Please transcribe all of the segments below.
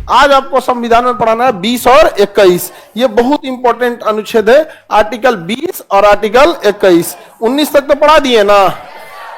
आज आपको संविधान में पढ़ाना है 20 और 21। ये बहुत इंपॉर्टेंट अनुच्छेद है, आर्टिकल 20 और आर्टिकल 21। 19 तक तो पढ़ा दिए ना,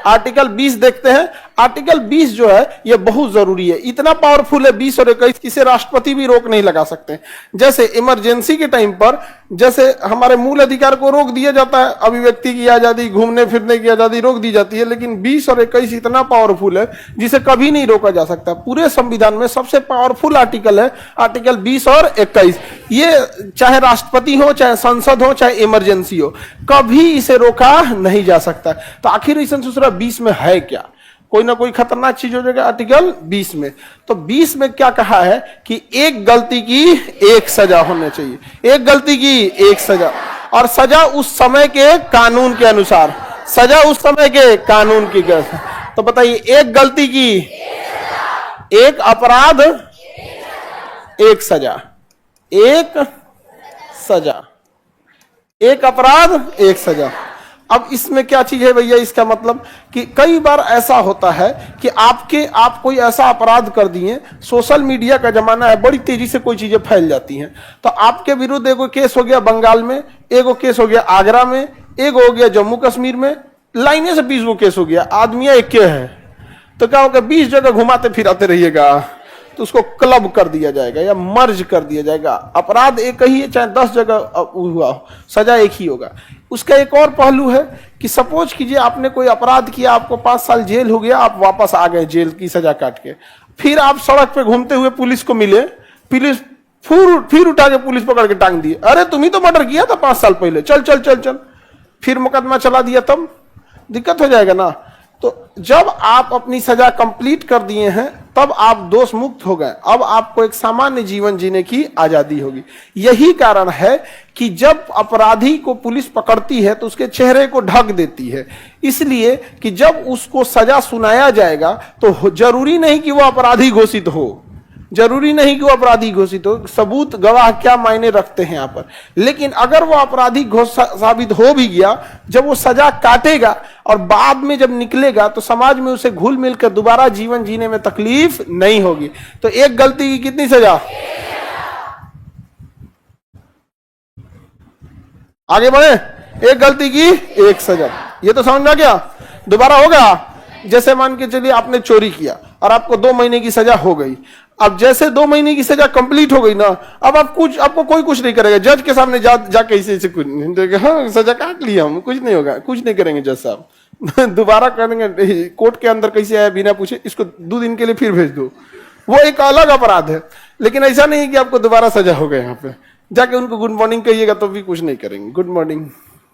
आर्टिकल 20 देखते हैं। आर्टिकल 20 जो है ये बहुत जरूरी है, इतना पावरफुल है 20 और 21, किसी राष्ट्रपति भी रोक नहीं लगा सकते। जैसे इमरजेंसी के टाइम पर जैसे हमारे मूल अधिकार को रोक दिया जाता है, अभिव्यक्ति की आजादी, घूमने फिरने की आजादी रोक दी जाती है, लेकिन 20 और 21 इतना पावरफुल है जिसे कभी नहीं रोका जा सकता। पूरे संविधान में सबसे पावरफुल आर्टिकल है आर्टिकल 20 और 21। ये चाहे राष्ट्रपति हो, चाहे संसद हो, चाहे इमरजेंसी हो, कभी इसे रोका नहीं जा सकता। तो आखिर इस अनुच्छेद 20 में है क्या? कोई ना कोई खतरनाक चीज हो जाएगा आर्टिकल 20 में। तो 20 में क्या कहा है कि एक गलती की एक सजा होनी चाहिए, एक गलती की एक सजा, और सजा उस समय के कानून के अनुसार, सजा उस समय के कानून की। तो बताइए, एक गलती की एक अपराध एक सजा, एक सजा, एक अपराध एक सजा। अब इसमें क्या चीज है भैया? इसका मतलब कि कई बार ऐसा होता है कि आप कोई ऐसा अपराध कर दिए, सोशल मीडिया का जमाना है, बड़ी तेजी से कोई चीजें फैल जाती हैं, तो आपके विरुद्ध एगो केस हो गया बंगाल में, एगो केस हो गया आगरा में, एगो हो गया जम्मू कश्मीर में, लाइने से 20 गो केस हो गया, आदमिया एक के है, तो क्या होगा? 20 जगह घुमाते फिराते रहिएगा, तो उसको क्लब कर दिया जाएगा या मर्ज कर दिया जाएगा। अपराध एक ही है, चाहे 10 जगह हुआ हो, सजा एक ही होगा। उसका एक और पहलू है कि सपोज कीजिए आपने कोई अपराध किया, आपको 5 साल जेल हो गया, आप वापस आ गए जेल की सजा काट के, फिर आप सड़क पे घूमते हुए पुलिस को मिले, पुलिस फिर उठा के पुलिस पकड़ के टांग दिए, अरे तुम ही तो मर्डर किया था 5 साल पहले, चल चल चल चल, फिर मुकदमा चला दिया, तब दिक्कत हो जाएगा ना। तो जब आप अपनी सजा कंप्लीट कर दिए हैं तब आप दोष मुक्त हो गए, अब आपको एक सामान्य जीवन जीने की आजादी होगी। यही कारण है कि जब अपराधी को पुलिस पकड़ती है तो उसके चेहरे को ढक देती है, इसलिए कि जब उसको सजा सुनाया जाएगा तो जरूरी नहीं कि वो अपराधी घोषित हो, जरूरी नहीं कि वो अपराधी घोषित हो, सबूत गवाह क्या मायने रखते हैं यहाँ पर। लेकिन अगर वो अपराधी साबित हो भी गया, जब वो सजा काटेगा और बाद में जब निकलेगा तो समाज में उसे घुल मिल कर दोबारा जीवन जीने में तकलीफ नहीं होगी। तो एक गलती की कितनी सजा? आगे बढ़े, एक गलती की एक सजा, ये तो समझ में आ गया। दोबारा होगा, जैसे मान के चलिए आपने चोरी किया और आपको 2 महीने की सजा हो गई। अब जैसे 2 महीने की सजा कंप्लीट हो गई ना, अब आपको कोई कुछ नहीं करेगा, जज के सामने जाके इसे कुछ नहीं, हाँ सजा काट लिया हम, कुछ नहीं होगा, कुछ नहीं करेंगे जज साहब दोबारा करेंगे, कोर्ट के अंदर कैसे आया बिना पूछे, इसको 2 दिन के लिए फिर भेज दो, वो एक अलग अपराध है। लेकिन ऐसा नहीं कि आपको दोबारा सजा हो गया, यहाँ पे जाके उनको गुड मॉर्निंग कहिएगा तो भी कुछ नहीं करेंगे, गुड मॉर्निंग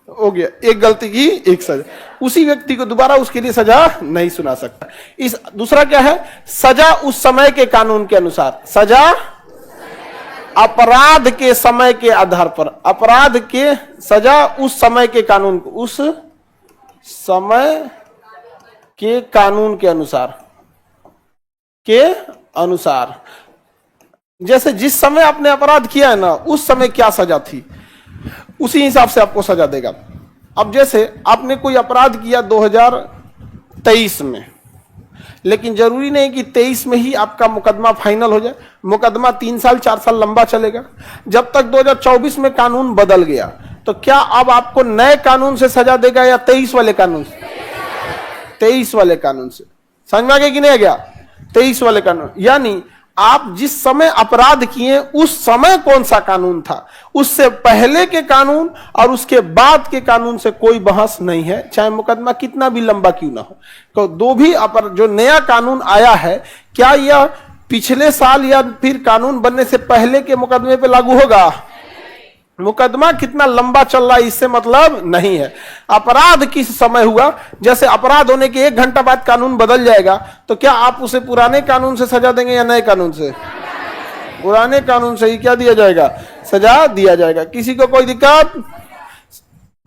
हो गया, एक गलती की एक सजा। उसी व्यक्ति को दोबारा उसके लिए सजा नहीं सुना सकता। इस दूसरा क्या है? सजा उस समय के कानून के अनुसार, सजा अपराध के समय के आधार पर, अपराध के सजा उस समय के कानून, उस समय के कानून के अनुसार, जैसे जिस समय आपने अपराध किया है ना, उस समय क्या सजा थी, उसी हिसाब से आपको सजा देगा। अब जैसे आपने कोई अपराध किया 2023 में, लेकिन जरूरी नहीं कि 23 में ही आपका मुकदमा फाइनल हो जाए, मुकदमा 3 साल 4 साल लंबा चलेगा। जब तक 2024 में कानून बदल गया, तो क्या अब आपको नए कानून से सजा देगा या 23 वाले कानून से? 23 वाले कानून से। समझ में आ गया कि नहीं आ गया? 23 वाले कानून, यानी आप जिस समय अपराध किए उस समय कौन सा कानून था, उससे पहले के कानून और उसके बाद के कानून से कोई बहस नहीं है, चाहे मुकदमा कितना भी लंबा क्यों ना हो। तो दो भी जो नया कानून आया है, क्या यह पिछले साल या फिर कानून बनने से पहले के मुकदमे पे लागू होगा? मुकदमा कितना लंबा चल रहा है इससे मतलब नहीं है। अपराध किस समय हुआ, जैसे अपराध होने के 1 घंटा बाद कानून बदल जाएगा, तो क्या आप उसे पुराने कानून से सजा देंगे या नए कानून से? पुराने कानून से ही क्या दिया जाएगा? सजा दिया जाएगा। किसी को कोई दिक्कत?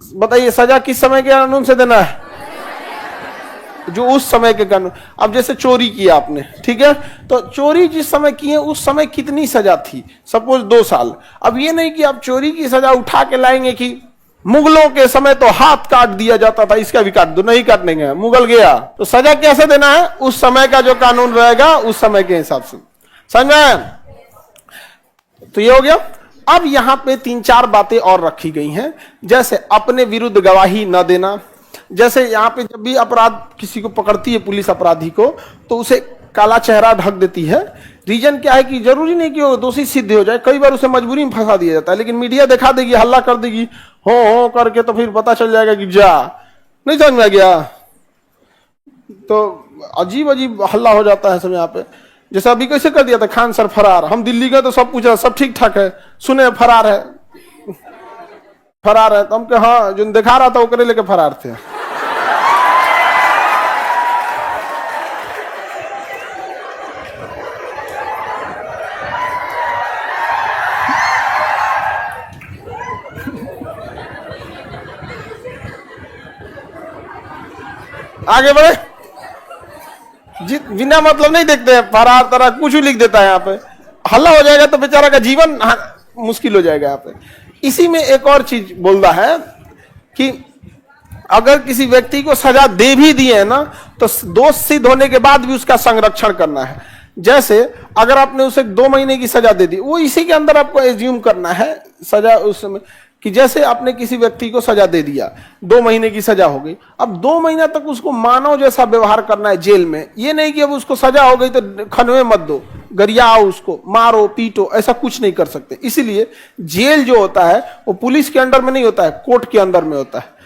बताइए, सजा किस समय के कानून से देना है? जो उस समय के कानून। अब जैसे चोरी किया आपने, ठीक है, तो चोरी जिस समय किए उस समय कितनी सजा थी? सपोज 2 साल। अब ये नहीं कि आप चोरी की सजा उठा के लाएंगे कि मुगलों के समय तो हाथ काट दिया जाता था, इसका भी काट दो, नहीं काटने गए, मुगल गया, तो सजा कैसे देना है? उस समय का जो कानून रहेगा उस समय के हिसाब से। समझ में? तो ये हो गया। अब यहां पे 3-4 बातें और रखी गई हैं, जैसे अपने विरुद्ध गवाही न देना। जैसे यहां पे जब भी अपराध किसी को पकड़ती है पुलिस अपराधी को, तो उसे काला चेहरा ढक देती है। रीजन क्या है कि जरूरी नहीं कि वो दोषी सिद्ध हो जाए, कई बार उसे मजबूरी में फंसा दिया जाता है, लेकिन मीडिया दिखा देगी, हल्ला कर देगी हो करके, तो फिर पता चल जाएगा कि जा, नहीं समझ में आ गया। तो अजीब अजीब हल्ला हो जाता है सब यहाँ पे। जैसे अभी कैसे कर दिया था, खान सर फरार, हम दिल्ली गए तो सब पूछा सब ठीक ठाक है, सुने फरार है, फरार है, तो हम कहे हाँ जो दिखा रहा था वो करे लेके फरार थे। आगे बढ़े, बिना मतलब नहीं देखते हैं, फरार तरह कुछ भी लिख देता है यहाँ पे, हल्ला हो जाएगा तो बेचारा का जीवन मुश्किल हो जाएगा यहाँ पे। इसी में एक और चीज बोलता है कि अगर किसी व्यक्ति को सजा दे भी दिए ना, तो दोष सिद्ध होने के बाद भी उसका संरक्षण करना है। जैसे अगर आपने उसे 2 महीने की सजा दे दी, वो इसी के अंदर आपको एज्यूम करना है सजा उसमें, कि जैसे आपने किसी व्यक्ति को सजा दे दिया, 2 महीने की सजा हो गई, अब 2 महीना तक उसको मानव जैसा व्यवहार करना है जेल में। ये नहीं कि अब उसको सजा हो गई तो खनवे मत दो, गरियाओ उसको, मारो पीटो, ऐसा कुछ नहीं कर सकते। इसीलिए जेल जो होता है वो पुलिस के अंडर में नहीं होता है, कोर्ट के अंदर में होता है।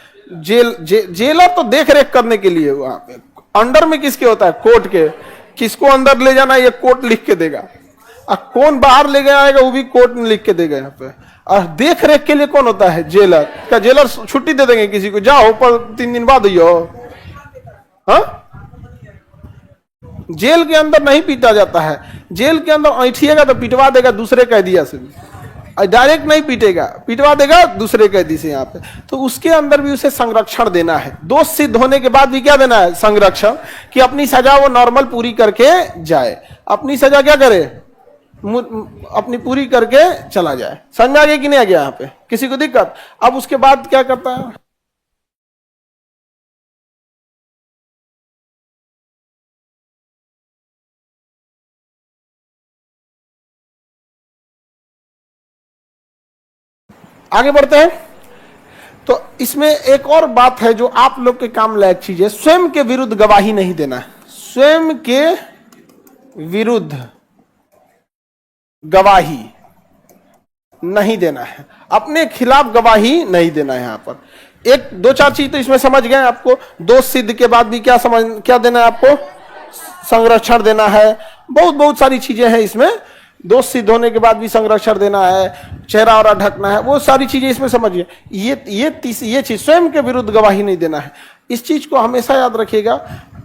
जेलर तो देख रेख करने के लिए वहां पे, अंडर में किसके होता है, कोर्ट के। किसको अंदर ले जाना है ये कोर्ट लिख के देगा, और कौन बाहर ले गया आएगा वो भी कोर्ट में लिख के देगा यहाँ पे। और देख रेख के लिए कौन होता है, जेलर। क्या जेलर छुट्टी दे देंगे किसी को, जाओ पर 3 दिन बाद हो? हाँ, जेल के अंदर नहीं पीटा जाता है, जेल के अंदर ऐठिएगा तो पिटवा देगा दूसरे कैदिया से भी, डायरेक्ट नहीं पीटेगा, पिटवा देगा दूसरे कैदी से यहाँ पे। तो उसके अंदर भी उसे संरक्षण देना है, दोष सिद्ध होने के बाद भी क्या देना है, संरक्षण, कि अपनी सजा वो नॉर्मल पूरी करके जाए, अपनी सजा क्या करे, अपनी पूरी करके चला जाए। समझ में आ गया कि नहीं आ गया यहाँ पे, किसी को दिक्कत? अब उसके बाद क्या करता है, आगे बढ़ते हैं। तो इसमें एक और बात है जो आप लोग के काम लायक चीज है, स्वयं के विरुद्ध गवाही नहीं देना है। स्वयं के विरुद्ध गवाही नहीं देना है, अपने खिलाफ गवाही नहीं देना है। यहां पर 1-2-4 चीज तो इसमें समझ गए आपको। दोष सिद्ध के बाद भी क्या देना है आपको, संरक्षण देना है। बहुत सारी चीजें हैं इसमें, दोष सिद्ध होने के बाद भी संरक्षण देना है, चेहरा और ढकना है, वो सारी चीजें इसमें समझिए। ये चीज स्वयं के विरुद्ध गवाही नहीं देना है। इस चीज को हमेशा याद रखिएगा।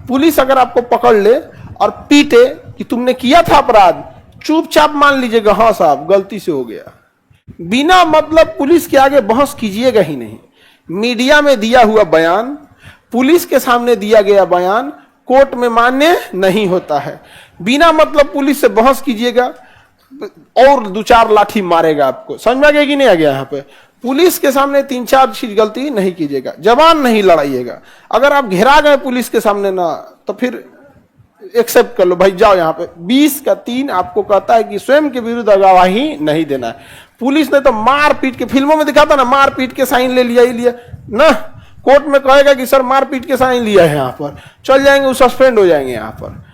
पुलिस अगर आपको पकड़ ले और पीटे कि तुमने किया था अपराध, चुपचाप मान लीजिएगा हाँ साहब गलती से हो गया, बिना मतलब पुलिस के आगे बहस कीजिएगा ही नहीं। मीडिया में दिया हुआ बयान, पुलिस के सामने दिया गया बयान कोर्ट में मान्य नहीं होता है। बिना मतलब पुलिस से बहस कीजिएगा और 2-4 लाठी मारेगा आपको। समझ में आ गया कि नहीं आ गया? यहाँ पे पुलिस के सामने 3-4 चीज गलती नहीं कीजिएगा, जबान नहीं लड़ाइएगा। अगर आप घेरा गए पुलिस के सामने ना, तो फिर एक्सेप्ट कर लो भाई, जाओ यहाँ पे। 20(3) आपको कहता है कि स्वयं के विरुद्ध गवाही नहीं देना है। पुलिस ने तो मार पीट के, फिल्मों में दिखाता ना, मार पीट के साइन ले लिया ही लिया ना, कोर्ट में कहेगा कि सर मार पीट के साइन लिया है, यहाँ पर चल जाएंगे, वो सस्पेंड हो जाएंगे। यहाँ पर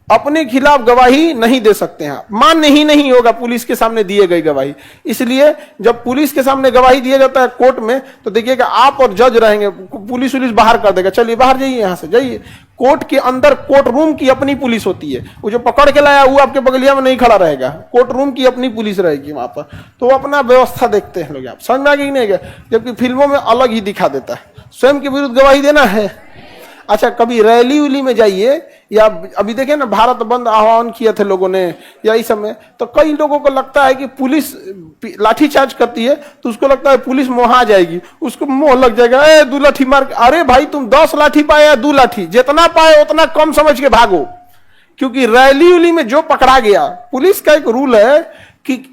अपने खिलाफ गवाही नहीं दे सकते हैं, मान्य ही नहीं होगा पुलिस के सामने दिए गई गवाही। इसलिए जब पुलिस के सामने गवाही दिया जाता है कोर्ट में, तो देखिएगा आप और जज रहेंगे, पुलिस बाहर कर देगा, चलिए बाहर जाइए, यहां से जाइए। कोर्ट के अंदर कोर्ट रूम की अपनी पुलिस होती है, वो जो पकड़ के लाया वो आपके बगलिया में नहीं खड़ा रहेगा, कोर्ट रूम की अपनी पुलिस रहेगी वहां पर। तो वो अपना व्यवस्था देखते हैं लोग। आप समझ में आ गया कि नहीं गया? जबकि फिल्मों में अलग ही दिखा देता है। स्वयं के विरुद्ध गवाही देना है। अच्छा, कभी रैली उली में जाइए, या अभी देखें ना भारत बंद आह्वान किए थे लोगों ने, या इस समय, तो कई लोगों को लगता है कि पुलिस लाठीचार्ज करती है तो उसको लगता है पुलिस मोहा जाएगी, उसको मोह लग जाएगा, 2 लाठी मार। अरे भाई, तुम 10 लाठी पाए या 2 लाठी, जितना पाए उतना कम समझ के भागो। क्योंकि रैली उली में जो पकड़ा गया, पुलिस का एक रूल है कि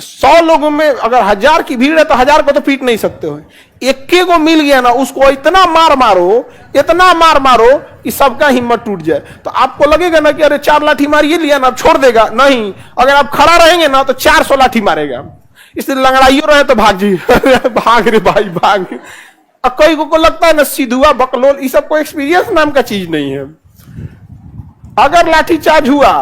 100 लोगों में अगर 1000 की भीड़ है तो 1000 को तो पीट नहीं सकते हो। 1 को मिल गया ना, उसको इतना मार मारो, इतना मार मारो कि सबका हिम्मत टूट जाए। तो आपको लगेगा ना कि अरे 4 लाठी मार ये लिया ना, छोड़ देगा, नहीं, अगर आप खड़ा रहेंगे ना तो 400 लाठी मारेगा। इसलिए लंगड़ाइयो रहे तो भाग जी भाग रे भाई भाग। अब कई को लगता है ना सिधुआ बकलोल, ये सब कोई एक्सपीरियंस नाम का चीज नहीं है। अगर लाठी चार्ज हुआ,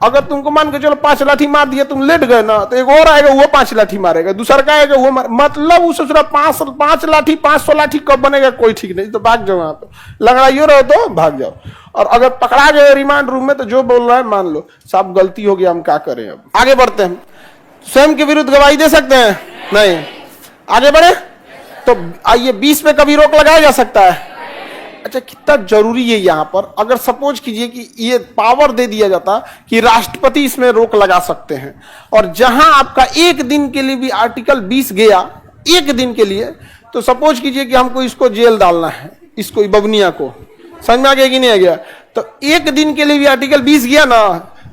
अगर तुमको मान के चलो 5 लाठी मार दिया, तुम लेट गए ना, तो एक और आएगा वो 5 लाठी मारेगा, दूसरा का आएगा वो मतलब उस 5 लाठी 500 लाठी कब बनेगा कोई ठीक नहीं। तो भाग जाओ, वहां पे लंगड़ाइयो रहो तो भाग जाओ। और अगर पकड़ा गए रिमांड रूम में तो जो बोल रहा है मान लो, साहब गलती हो गया, हम क्या करें। अब आगे बढ़ते हैं। स्वयं के विरुद्ध गवाही दे सकते हैं? नहीं। आगे बढ़े तो आइए 20 पे कभी रोक लगाया जा सकता है? अच्छा, कितना जरूरी है यहां पर, अगर सपोज कीजिए कि ये पावर दे दिया जाता कि राष्ट्रपति इसमें रोक लगा सकते हैं, और जहां आपका एक दिन के लिए भी आर्टिकल 20 गया, एक दिन के लिए, तो सपोज कीजिए कि हमको इसको जेल डालना है, इसको बबनिया को, समझ में आ गया कि नहीं आ गया? तो एक दिन के लिए भी आर्टिकल 20 गया ना,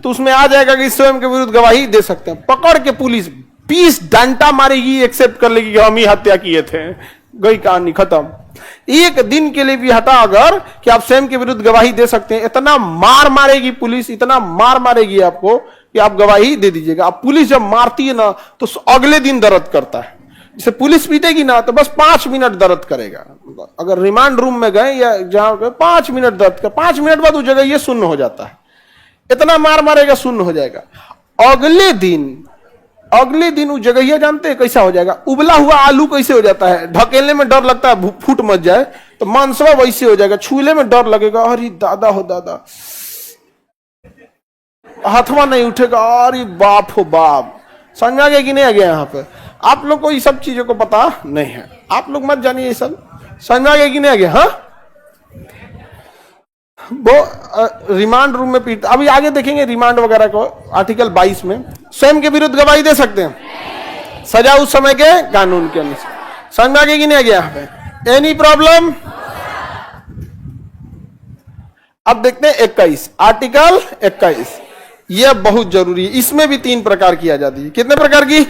तो उसमें आ जाएगा कि स्वयं के विरुद्ध गवाही दे सकते हैं। पकड़ के पुलिस 20 डंडा मारेगी, एक्सेप्ट कर लेगी कि हम ही हत्या किए थे, गई कहानी खत्म। एक दिन के लिए भी हटा अगर कि आप स्वयं के विरुद्ध गवाही दे सकते हैं, इतना मार मारेगी पुलिस, इतना मार मारेगी आपको कि आप गवाही दे दीजिएगा। अब पुलिस जब मारती है ना तो अगले दिन दर्द करता है। जैसे पुलिस पीटेगी ना तो बस 5 मिनट दर्द करेगा। अगर रिमांड रूम में गए या जहां गए 5 मिनट दर्द कर, 5 मिनट बाद उस जगह ये शून्य हो जाता है, इतना मार मारेगा शून्य हो जाएगा। अगले दिन उस जगह जानते हैं कैसा हो जाएगा? उबला हुआ आलू कैसे हो जाता है, ढकेलने में डर लगता है फूट मच जाए, तो मांसवा वैसे हो जाएगा, छूले में डर लगेगा, अरे दादा हो दादा, हाथवा नहीं उठेगा, अरे बाप हो बाप। समझ में आ गया कि नहीं आ गया? यहाँ पे आप लोग को ये सब चीजों को पता नहीं है, आप लोग मत जानिए ये सब। समझ में आ गया कि नहीं आ गया? हाँ, वो रिमांड रूम में पीट, अभी आगे देखेंगे रिमांड वगैरह को। आर्टिकल 22 में स्वयं के विरुद्ध गवाही दे सकते हैं, सजा उस समय के कानून के अनुसार। समझ में आ गया कि नहीं आ गया? यहाँ पे एनी प्रॉब्लम? अब देखते हैं 21, आर्टिकल 21, यह बहुत जरूरी है। इसमें भी 3 प्रकार की आजादी है। कितने प्रकार की?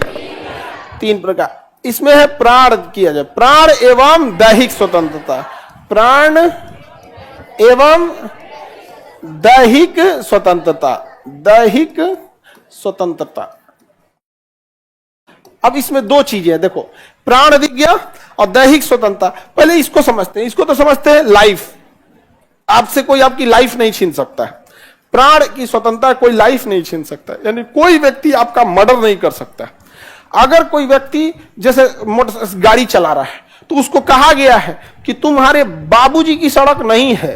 3 प्रकार। इसमें है प्राण किया जाए, प्राण एवं दैहिक स्वतंत्रता, प्राण एवं दैहिक स्वतंत्रता, दैहिक स्वतंत्रता। अब इसमें 2 चीजें हैं, देखो, प्राण विज्ञा और दैहिक स्वतंत्रता। पहले इसको समझते हैं, इसको तो समझते हैं लाइफ, आपसे कोई आपकी लाइफ नहीं छीन सकता है। प्राण की स्वतंत्रता कोई लाइफ नहीं छीन सकता, यानी कोई व्यक्ति आपका मर्डर नहीं कर सकता। अगर कोई व्यक्ति जैसे मोटर गाड़ी चला रहा है तो उसको कहा गया है कि तुम्हारे बाबूजी की सड़क नहीं है,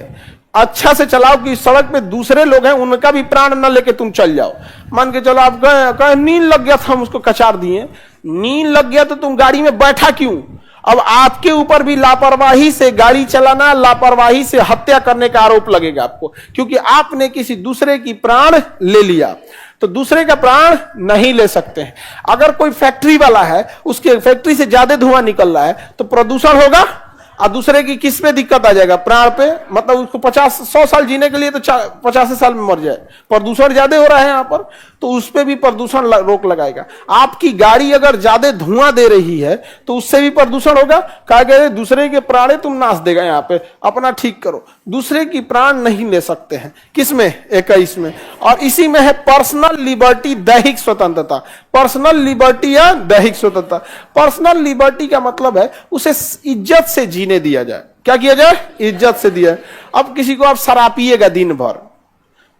अच्छा से चलाओ कि सड़क पे दूसरे लोग हैं, उनका भी प्राण न लेके तुम चल जाओ। मान के चलो आप गए, नींद लग गया था, हम उसको कचार दिए, नींद लग गया तो तुम गाड़ी में बैठा क्यों? अब आपके ऊपर भी लापरवाही से गाड़ी चलाना, लापरवाही से हत्या करने का आरोप लगेगा आपको, क्योंकि आपने किसी दूसरे की प्राण ले लिया। तो दूसरे का प्राण नहीं ले सकते हैं। अगर कोई फैक्ट्री वाला है, उसके फैक्ट्री से ज्यादा धुआं निकल रहा है तो प्रदूषण होगा, और दूसरे की किस पे दिक्कत आ जाएगा? प्राण पे। मतलब उसको 50-100 साल जीने के लिए तो 50 साल में मर जाए, प्रदूषण ज्यादा हो रहा है यहाँ पर, तो उस पे भी प्रदूषण रोक लगाएगा। आपकी गाड़ी अगर ज्यादा धुआं दे रही है तो उससे भी प्रदूषण होगा। कहा गया दूसरे के प्राण तुम नाश देगा, यहाँ पे अपना ठीक करो। दूसरे की प्राण नहीं ले सकते हैं, किसमें? 21 में। और इसी में है पर्सनल लिबर्टी, दैहिक स्वतंत्रता। पर्सनल लिबर्टी या दैहिक स्वतंत्रता। पर्सनल लिबर्टी का मतलब है उसे इज्जत से जीने दिया जाए। क्या किया जाए? इज्जत से दिया। अब किसी को आप शराब पिएगा दिन भर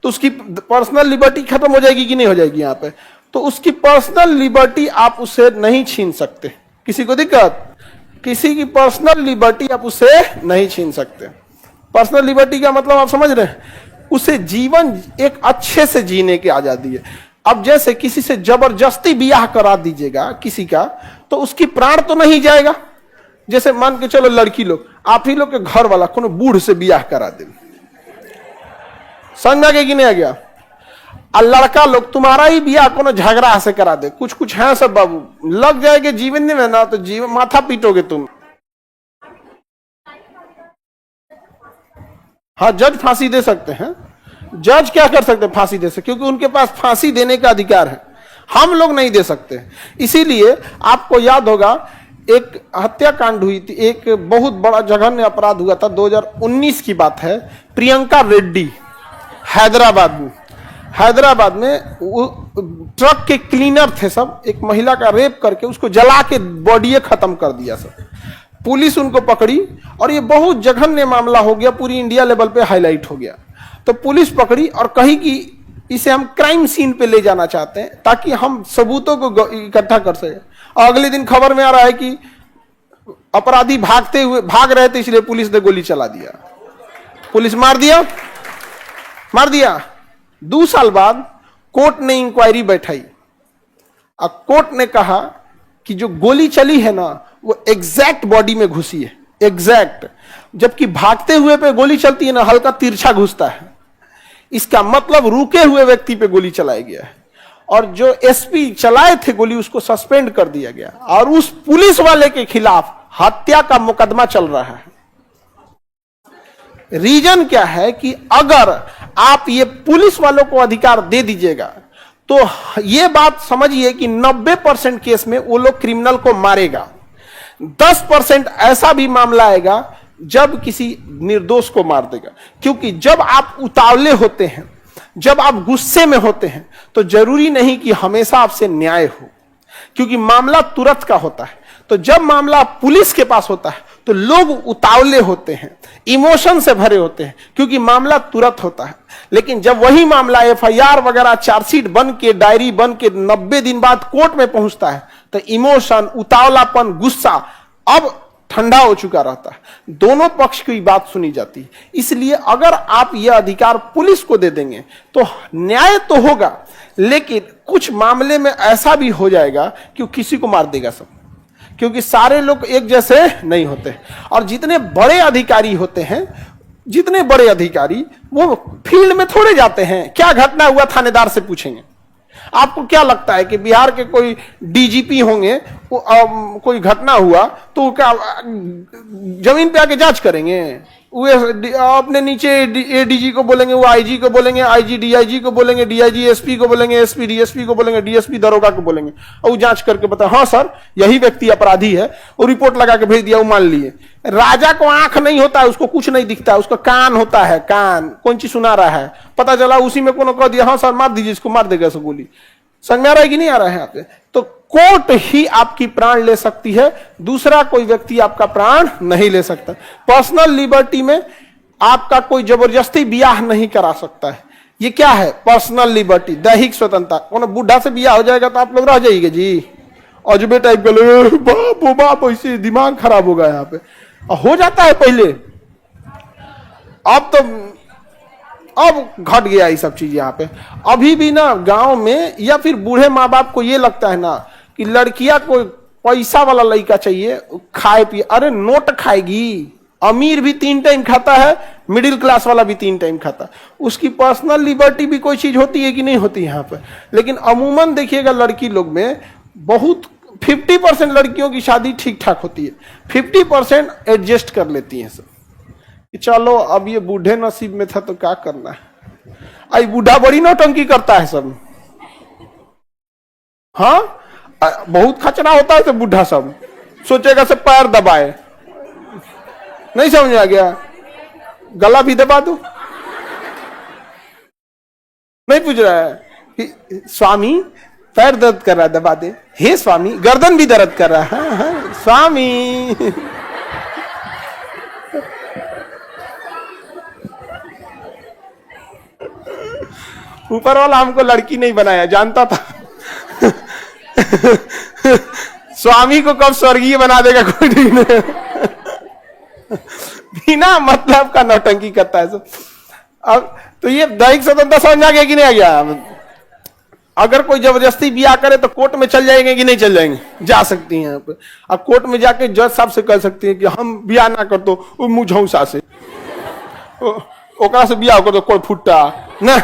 तो उसकी पर्सनल लिबर्टी खत्म हो जाएगी कि नहीं हो जाएगी? यहाँ पे तो उसकी पर्सनल लिबर्टी आप उसे नहीं छीन सकते। किसी को दिक्कत? किसी की पर्सनल लिबर्टी आप उसे नहीं छीन सकते। पर्सनल लिबर्टी का मतलब आप समझ रहे हैं? उसे जीवन एक अच्छे से जीने की आजादी है। अब जैसे किसी से जबरदस्ती ब्याह करा दीजिएगा किसी का, तो उसकी प्राण तो नहीं जाएगा। जैसे मान के चलो लड़की लोग, आप ही लोग के घर वाला कोनो बूढ़ से ब्याह करा दे, समझ में आ गया कि नहीं आ गया? और लड़का लोग तुम्हारा ही ब्याह कोनो झगड़ा से करा दे, कुछ कुछ है सब बाबू, लग जाएगा जीवन में ना, तो जीवन माथा पीटोगे तुम। हाँ, जज फांसी दे सकते हैं। जज क्या कर सकते हैं? फांसी दे सकते, क्योंकि उनके पास फांसी देने का अधिकार है, हम लोग नहीं दे सकते। इसीलिए आपको याद होगा एक हत्याकांड हुई थी, एक बहुत बड़ा जघन्य अपराध हुआ था, 2019 की बात है। प्रियंका रेड्डी हैदराबाद में वो ट्रक के क्लीनर थे सब, एक महिला का रेप करके उसको जला के बॉडी खत्म कर दिया सब। पुलिस उनको पकड़ी और ये बहुत जघन्य मामला हो गया, पूरी इंडिया लेवल पे हाईलाइट हो गया। तो पुलिस पकड़ी और कही कि इसे हम क्राइम सीन पे ले जाना चाहते हैं ताकि हम सबूतों को इकट्ठा कर सके। अगले दिन खबर में आ रहा है कि अपराधी भाग रहे थे, इसलिए पुलिस ने गोली चला दिया, पुलिस मार दिया। 2 साल बाद कोर्ट ने इंक्वायरी बैठाई और कोर्ट ने कहा कि जो गोली चली है ना वो एग्जैक्ट बॉडी में घुसी है, एग्जैक्ट, जबकि भागते हुए पे गोली चलती है ना हल्का तिरछा घुसता है। इसका मतलब रुके हुए व्यक्ति पे गोली चलाया गया है और जो एसपी चलाए थे गोली उसको सस्पेंड कर दिया गया और उस पुलिस वाले के खिलाफ हत्या का मुकदमा चल रहा है। रीजन क्या है कि अगर आप ये पुलिस वालों को अधिकार दे दीजिएगा तो ये बात समझिए कि 90% केस में वो लोग क्रिमिनल को मारेगा। 10% ऐसा भी मामला आएगा जब किसी निर्दोष को मार देगा, क्योंकि जब आप उतावले होते हैं, जब आप गुस्से में होते हैं तो जरूरी नहीं कि हमेशा आपसे न्याय हो, क्योंकि मामला तुरंत का होता है। तो जब मामला पुलिस के पास होता है तो लोग उतावले होते हैं, इमोशन से भरे होते हैं, क्योंकि मामला तुरंत होता है। लेकिन जब वही मामला एफआईआर वगैरह चार्जशीट बन के, डायरी बन के 90 दिन बाद कोर्ट में पहुंचता है तो इमोशन, उतावलापन, गुस्सा अब ठंडा हो चुका रहता है, दोनों पक्ष की बात सुनी जाती है। इसलिए अगर आप यह अधिकार पुलिस को दे देंगे तो न्याय तो होगा, लेकिन कुछ मामले में ऐसा भी हो जाएगा कि किसी को मार देगा सब, क्योंकि सारे लोग एक जैसे नहीं होते। और जितने बड़े अधिकारी होते हैं, जितने बड़े अधिकारी वो फील्ड में थोड़े जाते हैं, क्या घटना हुआ थानेदार से पूछेंगे। आपको क्या लगता है कि बिहार के कोई डीजीपी होंगे, कोई घटना हुआ तो क्या जमीन पे आके जांच करेंगे? वो अपने नीचे एडीजी को बोलेंगे, वो आईजी को बोलेंगे, आईजी डीआईजी को बोलेंगे, डीआईजी एसपी को बोलेंगे, एसपी डीएसपी को बोलेंगे, डीएसपी दरोगा को बोलेंगे और वो जांच करके बता हाँ सर यही व्यक्ति अपराधी है, वो रिपोर्ट लगा के भेज दिया, वो मान लिए। राजा को आंख नहीं होता है, उसको कुछ नहीं दिखता है, उसका कान होता है, कान कौन चीज सुना रहा है, पता चला उसी में कोनो कह दिया हाँ सर मार दीजिए इसको, मार देगा इसको गोली। समझ में आ रहा है कि नहीं आ रहा है यहाँ पे? तो कोर्ट ही आपकी प्राण ले सकती है, दूसरा कोई व्यक्ति आपका प्राण नहीं ले सकता। पर्सनल लिबर्टी में आपका कोई जबरदस्ती ब्याह नहीं करा सकता है। ये क्या है? पर्सनल लिबर्टी, दैहिक स्वतंत्रता। कौन बुढ़ा से ब्याह हो जाएगा तो आप लोग रह जाइएगा जी अजबे टाइप के लोग, बाप ओ बाप, ऐसे दिमाग खराब होगा यहाँ पे। हो जाता है पहले, अब तो अब घट गया ये सब चीज यहाँ पे। अभी भी ना गांव में या फिर बूढ़े माँ बाप को ये लगता है ना कि लड़कियां को पैसा वाला लड़का चाहिए, खाए पिए, अरे नोट खाएगी। अमीर भी 3 टाइम खाता है, मिडिल क्लास वाला भी 3 टाइम खाता है। उसकी पर्सनल लिबर्टी भी कोई चीज होती है कि नहीं होती यहाँ पे? लेकिन अमूमन देखिएगा लड़की लोग में बहुत 50% लड़कियों की शादी ठीक ठाक होती है, 50% एडजस्ट कर लेती है सब कि चलो अब ये बूढ़े नसीब में था तो क्या करना है। आई बूढ़ा बड़ी नौटंकी करता है सब, हाँ बहुत खचरा होता है सब बूढ़ा, सब सोचेगा सब पैर दबाए, नहीं समझ आ गया, गला भी दबा दो, नहीं पूछ रहा है कि स्वामी पैर दर्द कर रहा है दबा दे, हे स्वामी गर्दन भी दर्द कर रहा है, हाँ, स्वामी। ऊपर वाला हमको लड़की नहीं बनाया, जानता था। स्वामी को कब स्वर्गीय बना देगा कोई ठीक नहीं। बिना मतलब का नौटंकी करता है सब। अब तो ये दैहिक स्वतंत्रता समझ आ गया कि नहीं आ गया? अगर कोई जबरदस्ती ब्याह करे तो कोर्ट में चल जाएंगे कि नहीं चल जाएंगे? जा सकती हैं यहाँ पे। अब कोर्ट में जाके जज साहब से कह सकती हैं कि हम ब्याह ना कर दो, वो मुझौसा से ओकरा से ब्याह कर दो, कोई फुट्टा ना,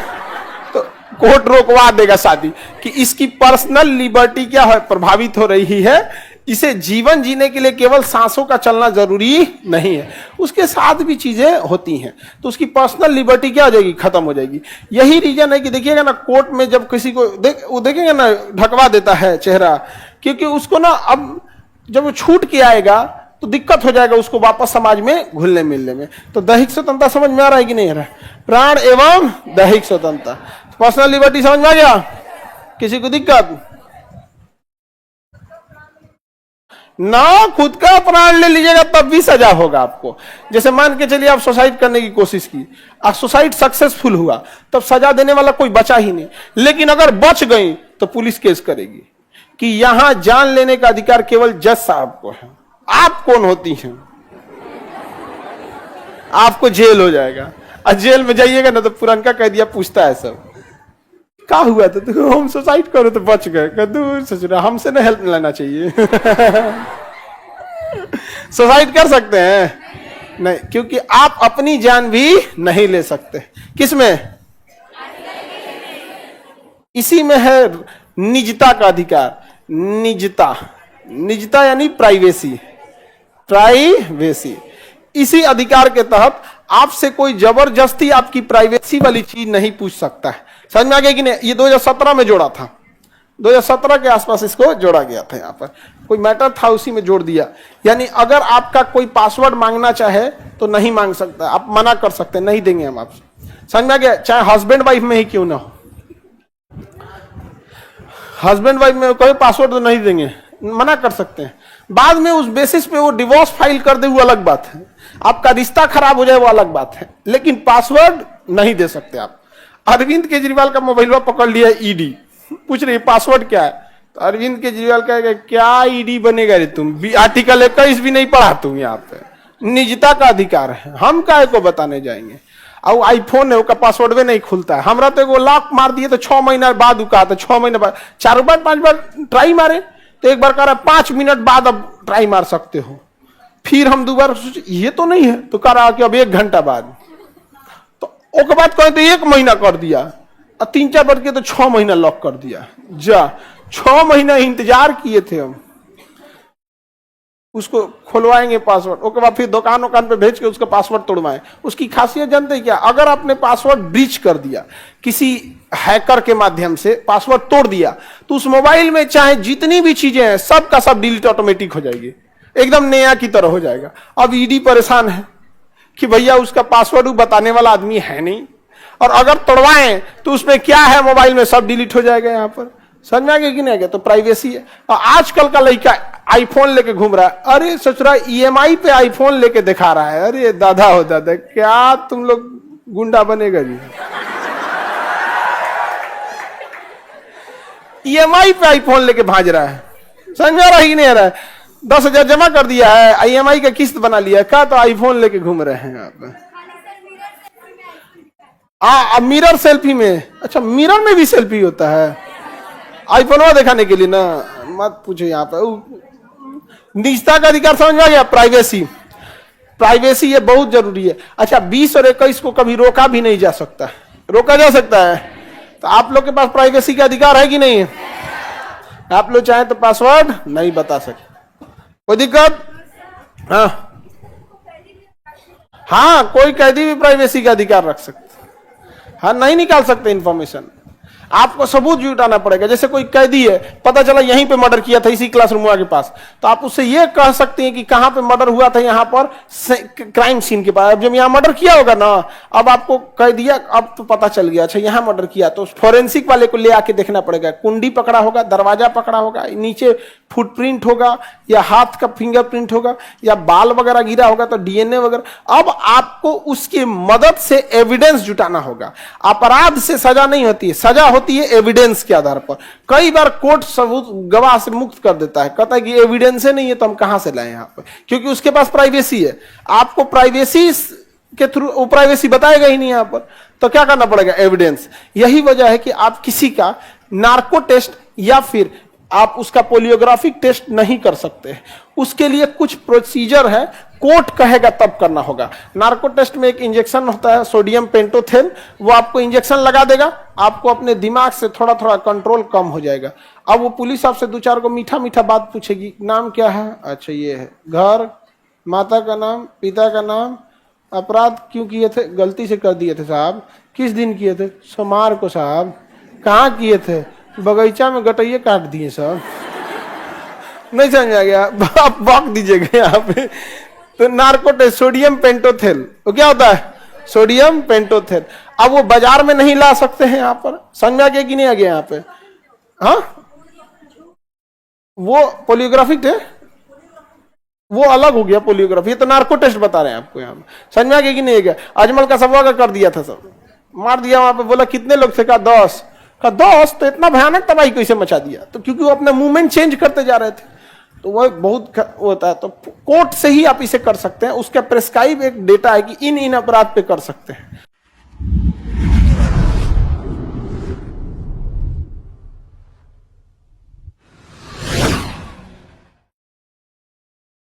तो कोर्ट रोकवा देगा शादी। कि इसकी पर्सनल लिबर्टी क्या है, प्रभावित हो रही है। इसे जीवन जीने के लिए केवल सांसों का चलना जरूरी नहीं है, उसके साथ भी चीजें होती हैं, तो उसकी पर्सनल लिबर्टी क्या हो जाएगी, खत्म हो जाएगी। यही रीजन है कि देखिएगा ना कोर्ट में जब किसी को वो देखेंगे ना ढकवा देता है चेहरा, क्योंकि उसको ना अब जब वो छूट के आएगा तो दिक्कत हो जाएगा उसको वापस समाज में घुलने मिलने में। तो दैहिक स्वतंत्रता समझ में आ रहा है कि नहीं आ रहा है? प्राण एवं दैहिक स्वतंत्रता, पर्सनल लिबर्टी समझ में आ गया? किसी को दिक्कत ना? खुद का प्राण ले लीजिएगा तब भी सजा होगा आपको। जैसे मान के चलिए आप सुसाइड करने की कोशिश की, आप सुसाइड सक्सेसफुल हुआ, तब सजा देने वाला कोई बचा ही नहीं। लेकिन अगर बच गई तो पुलिस केस करेगी कि यहां जान लेने का अधिकार केवल जज साहब को है। आप कौन होती हैं? आपको जेल हो जाएगा, और जेल में जाइएगा ना तो पुरनका कह दिया पूछता है सब, क्या हुआ था? तो हम सुसाइड करो तो बच गए। दूर ससुरा, हमसे ना हेल्प लेना चाहिए। सुसाइड कर सकते हैं? नहीं, क्योंकि आप अपनी जान भी नहीं ले सकते। किसमें? इसी में है निजता का अधिकार। निजता, निजता यानी प्राइवेसी, प्राइवेसी। इसी अधिकार के तहत आपसे कोई जबरदस्ती आपकी प्राइवेसी वाली चीज नहीं पूछ सकता है। समझ में आ गया कि नहीं? ये 2017 में जोड़ा था, 2017 के आसपास इसको जोड़ा गया था। यहाँ पर कोई मैटर था, उसी में जोड़ दिया। यानी अगर आपका कोई पासवर्ड मांगना चाहे तो नहीं मांग सकता, आप मना कर सकते, नहीं देंगे हम आपसे। समझ में आ गया? चाहे हस्बैंड वाइफ में ही क्यों ना हो, हस्बैंड वाइफ में कोई पासवर्ड तो नहीं देंगे, मना कर सकते हैं। बाद में उस बेसिस पे वो डिवोर्स फाइल कर दे वो अलग बात है, आपका रिश्ता खराब हो जाए वो अलग बात है, लेकिन पासवर्ड नहीं दे सकते आप। अरविंद केजरीवाल का मोबाइल पकड़ लिया ईडी, पूछ रही पासवर्ड क्या है? तो अरविंद केजरीवाल कहेगा क्या ईडी बनेगा रे तुम, आर्टिकल 21 भी नहीं पढ़ा तुम। यहाँ पे निजता का अधिकार है, हम काहे को बताने जाएंगे। और आईफोन है, उसका पासवर्ड भी नहीं खुलता है। हमरा तो वो लॉक मार दिए तो 6 महीना बाद उका, तो 6 महीने बाद 4 बार 5 बार ट्राई मारे तो एक बार कह रहा 5 मिनट बाद अब ट्राई मार सकते हो। फिर हम दोबारा सोचे ये तो नहीं है, तो कह रहा कि अब 1 घंटा बाद, तो उसके बाद कहे तो 1 महीना कर दिया, और 3-4 बार के तो 6 महीना लॉक कर दिया। जा 6 महीना इंतजार किए थे हम, उसको खुलवाएंगे पासवर्ड, उसके बाद फिर दुकान पे भेज के उसका पासवर्ड तोड़वाएं। उसकी खासियत जानते हैं क्या? अगर आपने पासवर्ड ब्रीच कर दिया, किसी हैकर के माध्यम से पासवर्ड तोड़ दिया, तो उस मोबाइल में चाहे जितनी भी चीजें हैं सब का सब डिलीट ऑटोमेटिक हो जाएगी, एकदम नया की तरह हो जाएगा। अब ईडी परेशान है कि भैया उसका पासवर्ड बताने वाला आदमी है नहीं, और अगर तोड़वाएं तो उसमें क्या है मोबाइल में सब डिलीट हो जाएगा। यहाँ पर समझ में आ गया कि नहीं आ गया? तो प्राइवेसी है। और आजकल का लड़का आईफोन लेके घूम रहा है, अरे ससुरा ईएमआई पे आईफोन लेके दिखा रहा है। अरे दादा हो दादा, क्या तुम लोग गुंडा बनेगा जी? ईएमआई पे आईफोन लेके भाज रहा है, समझ में आ रहा ही नहीं आ रहा है? 10,000 जमा कर दिया है, ईएमआई का किस्त बना लिया, क्या तो आईफोन लेके घूम रहे हैं आप। मिरर सेल्फी में, अच्छा मिरर में भी सेल्फी होता है आईफोन दिखाने के लिए ना, मत पूछो। यहाँ पे निजता का अधिकार समझ में आ गया? प्राइवेसी, प्राइवेसी ये बहुत जरूरी है। अच्छा 20 और 21 को कभी रोका भी नहीं जा सकता, रोका जा सकता है? तो आप लोग के पास प्राइवेसी का अधिकार है कि नहीं है? आप लोग चाहें तो पासवर्ड नहीं बता सकते, कोई दिक्कत? हाँ, कोई कैदी भी प्राइवेसी का अधिकार रख सकते, हाँ नहीं निकाल सकते इंफॉर्मेशन, आपको सबूत जुटाना पड़ेगा। जैसे कोई कैदी है, पता चला यहीं पे मर्डर किया था इसी क्लासरूम के पास, तो आप उससे ये कह सकते हैं कि कहां पे मर्डर हुआ था, यहाँ पर क्राइम सीन के पास। अब जब यहाँ मर्डर किया होगा ना, अब आपको कह दिया, अब तो पता चल गया अच्छा यहाँ मर्डर किया, तो फोरेंसिक वाले को ले आके देखना पड़ेगा, कुंडी पकड़ा होगा, दरवाजा पकड़ा होगा, नीचे फुटप्रिंट होगा, या हाथ का फिंगरप्रिंट होगा, या बाल वगैरह गिरा होगा तो डीएनए वगैरह। अब आपको उसकी मदद से एविडेंस जुटाना होगा। अपराध से सजा नहीं होती है, सजा होती है एविडेंस के आधार पर। कई बार कोर्ट सबूत गवाह से मुक्त कर देता है, कहता है कि एविडेंस नहीं है तो हम कहां से लाएं यहाँ पर, क्योंकि उसके पास प्राइवेसी है। आपको प्राइवेसी के थ्रू वो प्राइवेसी बताएगा ही नहीं यहाँ पर, तो क्या करना पड़ेगा? एविडेंस। यही वजह है कि आप किसी का नार्को टेस्ट या फिर आप उसका पोलियोग्राफिक टेस्ट नहीं कर सकते, उसके लिए कुछ प्रोसीजर है, कोर्ट कहेगा तब करना होगा। नार्को टेस्ट में एक इंजेक्शन होता है सोडियम पेंटोथेन, वो आपको इंजेक्शन लगा देगा, आपको अपने दिमाग से थोड़ा थोड़ा कंट्रोल कम हो जाएगा। अब वो पुलिस आपसे 2-4 को मीठा मीठा बात पूछेगी, नाम क्या है? अच्छा ये है, घर, माता का नाम, पिता का नाम, अपराध क्यों किए थे? गलती से कर दिए थे साहब। किस दिन किए थे? सोमवार को साहब। कहाँ किए थे? बगीचा में गटैये काट दिए साहब। नहीं समझ आ गया, आप बॉक दीजिएगा यहाँ पे। तो नार्कोटिक्स सोडियम पेंटोथेल, वो क्या होता है? सोडियम पेंटोथेल। अब वो बाजार में नहीं ला सकते हैं, यहाँ पर समझ में आ गया कि नहीं आ गया यहाँ पे? हाँ, वो पोलियोग्राफी थे, वो अलग हो गया पोलियोग्राफी, ये तो नार्को टेस्ट बता रहे हैं आपको यहाँ पे। समझ में आ गया कि नहीं आ गया? अजमल का सबवा का कर दिया था, सब मार दिया वहां पे। बोला कितने लोग थे? कहा 10। कहा 10 तो इतना भयानक तबाही कैसे मचा दिया? तो क्योंकि वो अपना मूवमेंट चेंज करते जा रहे थे, तो वह बहुत होता है। तो कोर्ट से ही आप इसे कर सकते हैं, उसका प्रेस्क्राइब एक डेटा है कि इन अपराध पे कर सकते हैं।